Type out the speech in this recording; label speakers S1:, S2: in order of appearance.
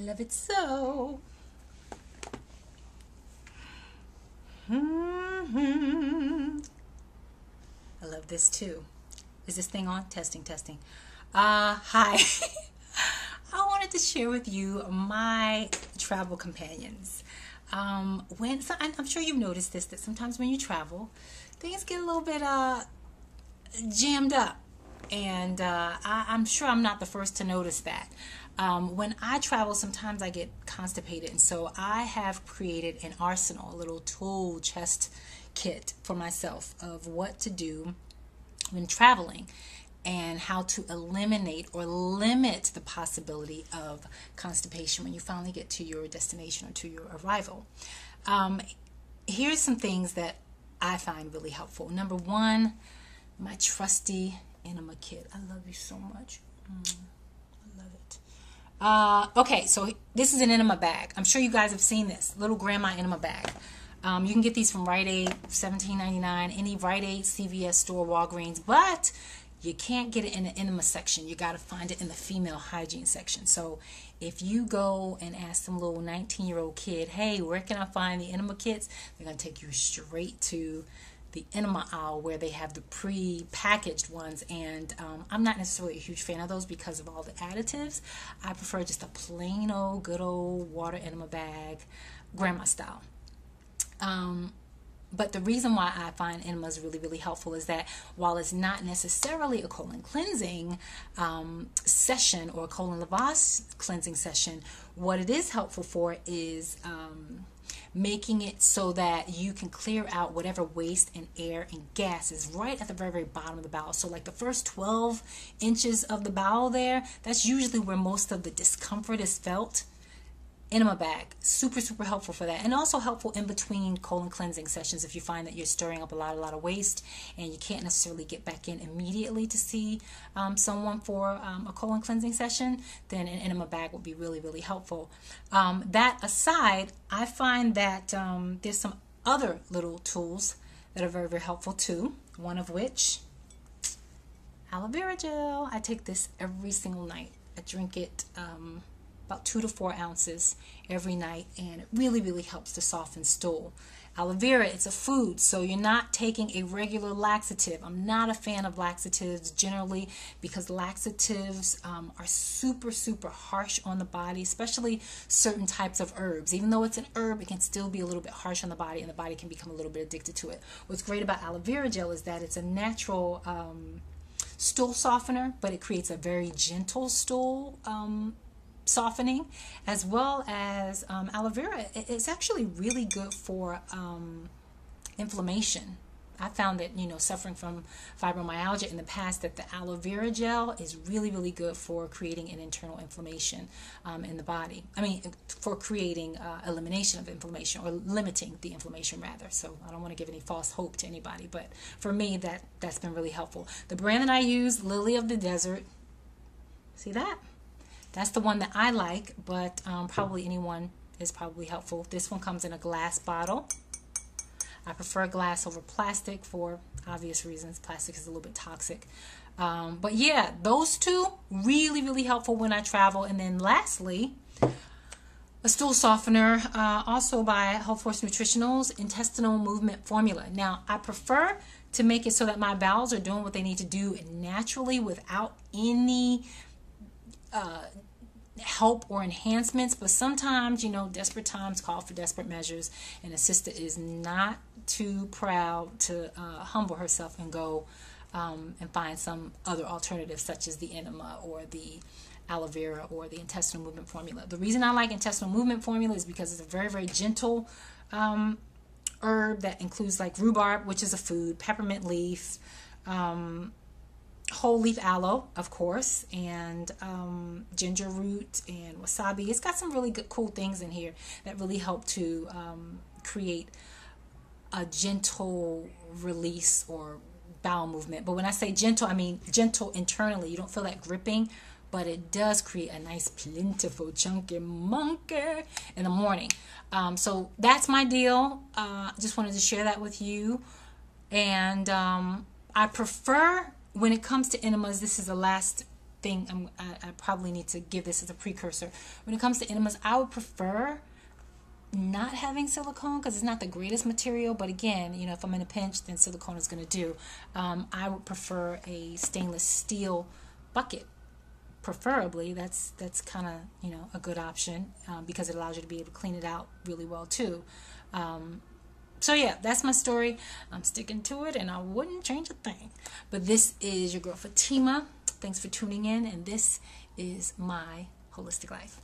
S1: love it so. I love this too. Is this thing on? Testing, testing. Hi. I wanted to share with you my travel companions. I'm sure you've noticed this, that sometimes when you travel, things get a little bit jammed up. And I'm sure I'm not the first to notice that. When I travel, sometimes I get constipated. And so I have created an arsenal, a little tool chest kit for myself of what to do when traveling and how to eliminate or limit the possibility of constipation when you finally get to your destination or to your arrival. Here's some things that I find really helpful. Number one, my trusty enema kit. I love you so much. I love it. Okay, so this is an enema bag. I'm sure you guys have seen this little grandma enema bag. You can get these from Rite Aid, $17.99, any Rite Aid, CVS store, Walgreens, but you can't get it in the enema section. You got to find it in the female hygiene section. So if you go and ask some little 19-year-old kid, hey, where can I find the enema kits? They're going to take you straight to the enema aisle where they have the pre-packaged ones, and I'm not necessarily a huge fan of those because of all the additives. I prefer just a plain old good old water enema bag, grandma style. But the reason why I find enemas really, really helpful is that while it's not necessarily a colon cleansing session or a colon lavage cleansing session, what it is helpful for is making it so that you can clear out whatever waste and air and gas is right at the very, very bottom of the bowel. So like the first 12 inches of the bowel there, that's usually where most of the discomfort is felt. Enema bag, super, super helpful for that. And also helpful in between colon cleansing sessions if you find that you're stirring up a lot of waste and you can't necessarily get back in immediately to see someone for a colon cleansing session, then an enema bag would be really, really helpful. That aside, I find that there's some other little tools that are very, very helpful too. One of which, aloe vera gel. I take this every single night. I drink it about 2 to 4 ounces every night, and it really, really helps to soften stool. Aloe vera, it's a food, so you're not taking a regular laxative. I'm not a fan of laxatives generally because laxatives are super, super harsh on the body, especially certain types of herbs. Even though it's an herb, it can still be a little bit harsh on the body, and the body can become a little bit addicted to it. What's great about aloe vera gel is that it's a natural stool softener, but it creates a very gentle stool softening, as well as aloe vera. It's actually really good for inflammation. I found that, suffering from fibromyalgia in the past, that the aloe vera gel is really, really good for creating an internal inflammation in the body. I mean, for creating elimination of inflammation, or limiting the inflammation rather. So I don't want to give any false hope to anybody, but for me, that's been really helpful. The brand that I use, Lily of the Desert. See that? That's the one that I like, but probably anyone is probably helpful. This one comes in a glass bottle. I prefer glass over plastic for obvious reasons. Plastic is a little bit toxic. But yeah, those two, really, really helpful when I travel. And then lastly, a stool softener, also by Health Force Nutritionals, intestinal movement formula. Now, I prefer to make it so that my bowels are doing what they need to do naturally without any help or enhancements, but sometimes, desperate times call for desperate measures, and a sister is not too proud to humble herself and go and find some other alternative, such as the enema or the aloe vera or the intestinal movement formula. The reason I like intestinal movement formula is because it's a very, very gentle herb that includes like rhubarb, which is a food, peppermint leaf, whole leaf aloe, of course, and ginger root and wasabi. It's got some really good, cool things in here that really help to create a gentle release or bowel movement. But when I say gentle, I mean gentle internally. You don't feel that gripping, but it does create a nice, plentiful, chunky monkey in the morning. So that's my deal. Just wanted to share that with you. And I prefer, when it comes to enemas, this is the last thing I probably need to give this as a precursor. When it comes to enemas, I would prefer not having silicone because it's not the greatest material, but again, you know, if I'm in a pinch, then silicone is going to do. I would prefer a stainless steel bucket, preferably. That's kind of, you know, a good option because it allows you to be able to clean it out really well too. So yeah, that's my story. I'm sticking to it and I wouldn't change a thing. But this is your girl Fatima. Thanks for tuning in, and this is my holistic life.